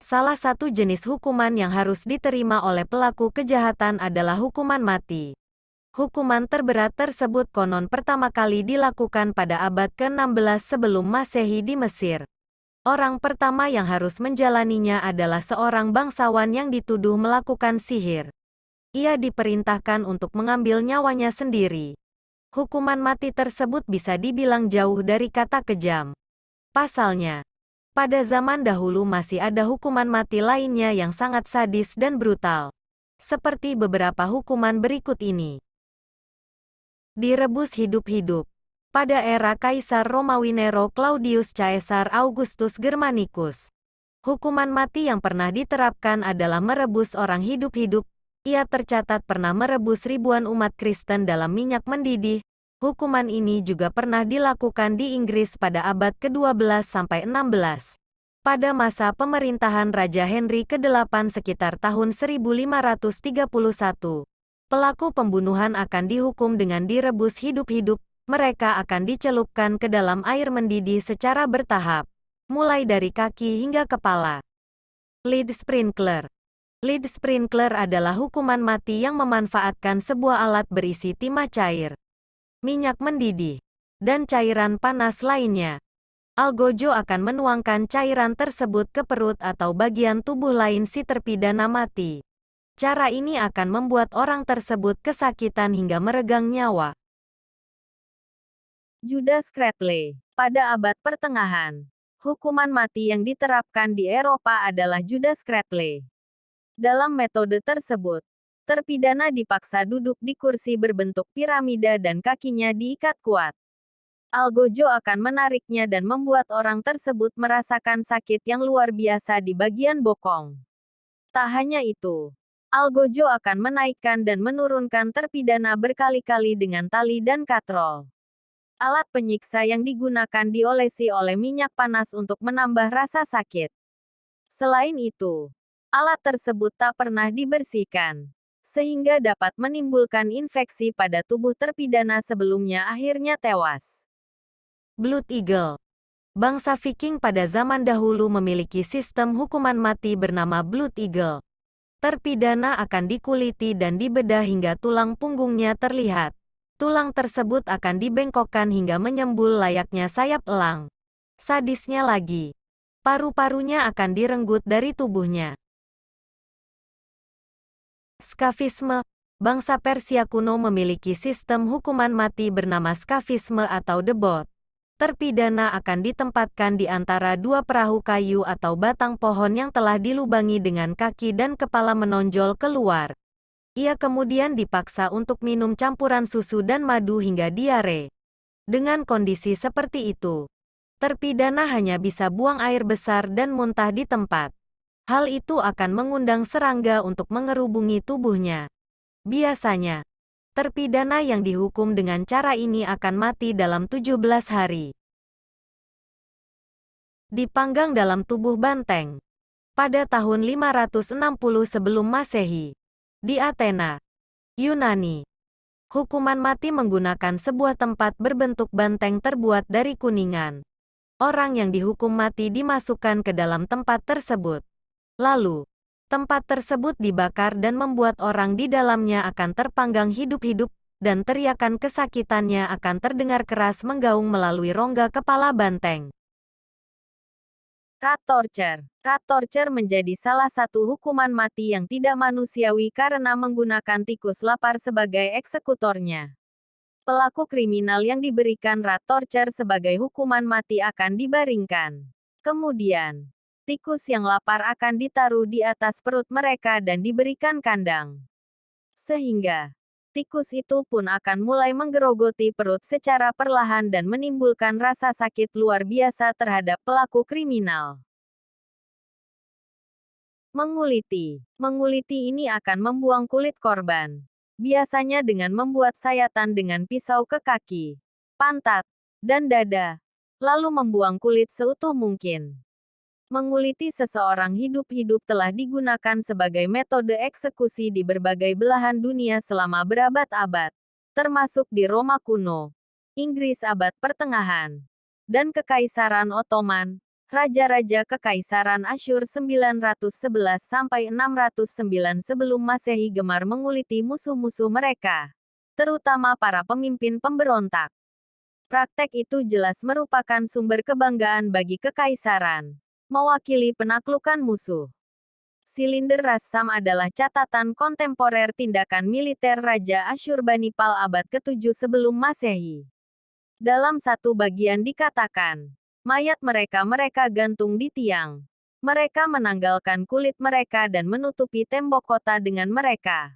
Salah satu jenis hukuman yang harus diterima oleh pelaku kejahatan adalah hukuman mati. Hukuman terberat tersebut konon pertama kali dilakukan pada abad ke-16 sebelum Masehi di Mesir. Orang pertama yang harus menjalaninya adalah seorang bangsawan yang dituduh melakukan sihir. Ia diperintahkan untuk mengambil nyawanya sendiri. Hukuman mati tersebut bisa dibilang jauh dari kata kejam. Pasalnya, pada zaman dahulu masih ada hukuman mati lainnya yang sangat sadis dan brutal. Seperti beberapa hukuman berikut ini. Direbus hidup-hidup. Pada era Kaisar Romawi Nero Claudius Caesar Augustus Germanicus, hukuman mati yang pernah diterapkan adalah merebus orang hidup-hidup. Ia tercatat pernah merebus ribuan umat Kristen dalam minyak mendidih. Hukuman ini juga pernah dilakukan di Inggris pada abad ke-12 sampai 16. Pada masa pemerintahan Raja Henry ke-8 sekitar tahun 1531, pelaku pembunuhan akan dihukum dengan direbus hidup-hidup. Mereka akan dicelupkan ke dalam air mendidih secara bertahap, mulai dari kaki hingga kepala. Lead sprinkler. Lead sprinkler adalah hukuman mati yang memanfaatkan sebuah alat berisi timah cair, minyak mendidih, dan cairan panas lainnya. Algojo akan menuangkan cairan tersebut ke perut atau bagian tubuh lain si terpidana mati. Cara ini akan membuat orang tersebut kesakitan hingga meregang nyawa. Judas Crately. Pada abad pertengahan, hukuman mati yang diterapkan di Eropa adalah Judas Crately. Dalam metode tersebut, terpidana dipaksa duduk di kursi berbentuk piramida dan kakinya diikat kuat. Algojo akan menariknya dan membuat orang tersebut merasakan sakit yang luar biasa di bagian bokong. Tak hanya itu, Algojo akan menaikkan dan menurunkan terpidana berkali-kali dengan tali dan katrol. Alat penyiksa yang digunakan diolesi oleh minyak panas untuk menambah rasa sakit. Selain itu, alat tersebut tak pernah dibersihkan, sehingga dapat menimbulkan infeksi pada tubuh terpidana sebelumnya akhirnya tewas. Blood Eagle. Bangsa Viking pada zaman dahulu memiliki sistem hukuman mati bernama Blood Eagle. Terpidana akan dikuliti dan dibedah hingga tulang punggungnya terlihat. Tulang tersebut akan dibengkokkan hingga menyembul layaknya sayap elang. Sadisnya lagi, paru-parunya akan direnggut dari tubuhnya. Skavisme. Bangsa Persia kuno memiliki sistem hukuman mati bernama skavisme atau debot. Terpidana akan ditempatkan di antara dua perahu kayu atau batang pohon yang telah dilubangi dengan kaki dan kepala menonjol keluar. Ia kemudian dipaksa untuk minum campuran susu dan madu hingga diare. Dengan kondisi seperti itu, terpidana hanya bisa buang air besar dan muntah di tempat. Hal itu akan mengundang serangga untuk mengerubungi tubuhnya. Biasanya, terpidana yang dihukum dengan cara ini akan mati dalam 17 hari. Dipanggang dalam tubuh banteng. Pada tahun 560 sebelum Masehi, di Athena, Yunani, hukuman mati menggunakan sebuah tempat berbentuk banteng terbuat dari kuningan. Orang yang dihukum mati dimasukkan ke dalam tempat tersebut. Lalu, tempat tersebut dibakar dan membuat orang di dalamnya akan terpanggang hidup-hidup, dan teriakan kesakitannya akan terdengar keras menggaung melalui rongga kepala banteng. Rat torture. Rat torture menjadi salah satu hukuman mati yang tidak manusiawi karena menggunakan tikus lapar sebagai eksekutornya. Pelaku kriminal yang diberikan rat torture sebagai hukuman mati akan dibaringkan. Kemudian, tikus yang lapar akan ditaruh di atas perut mereka dan diberikan kandang. Sehingga, tikus itu pun akan mulai menggerogoti perut secara perlahan dan menimbulkan rasa sakit luar biasa terhadap pelaku kriminal. Menguliti. Menguliti ini akan membuang kulit korban. Biasanya dengan membuat sayatan dengan pisau ke kaki, pantat, dan dada. Lalu membuang kulit seutuh mungkin. Menguliti seseorang hidup-hidup telah digunakan sebagai metode eksekusi di berbagai belahan dunia selama berabad-abad, termasuk di Roma kuno, Inggris abad pertengahan, dan Kekaisaran Ottoman, Raja-raja Kekaisaran Asyur 911-609 sebelum Masehi gemar menguliti musuh-musuh mereka, terutama para pemimpin pemberontak. Praktek itu jelas merupakan sumber kebanggaan bagi kekaisaran, mewakili penaklukan musuh. Silinder Rassam adalah catatan kontemporer tindakan militer Raja Asyurbanipal abad ke-7 sebelum Masehi. Dalam satu bagian dikatakan, mayat mereka gantung di tiang. Mereka menanggalkan kulit mereka dan menutupi tembok kota dengan mereka.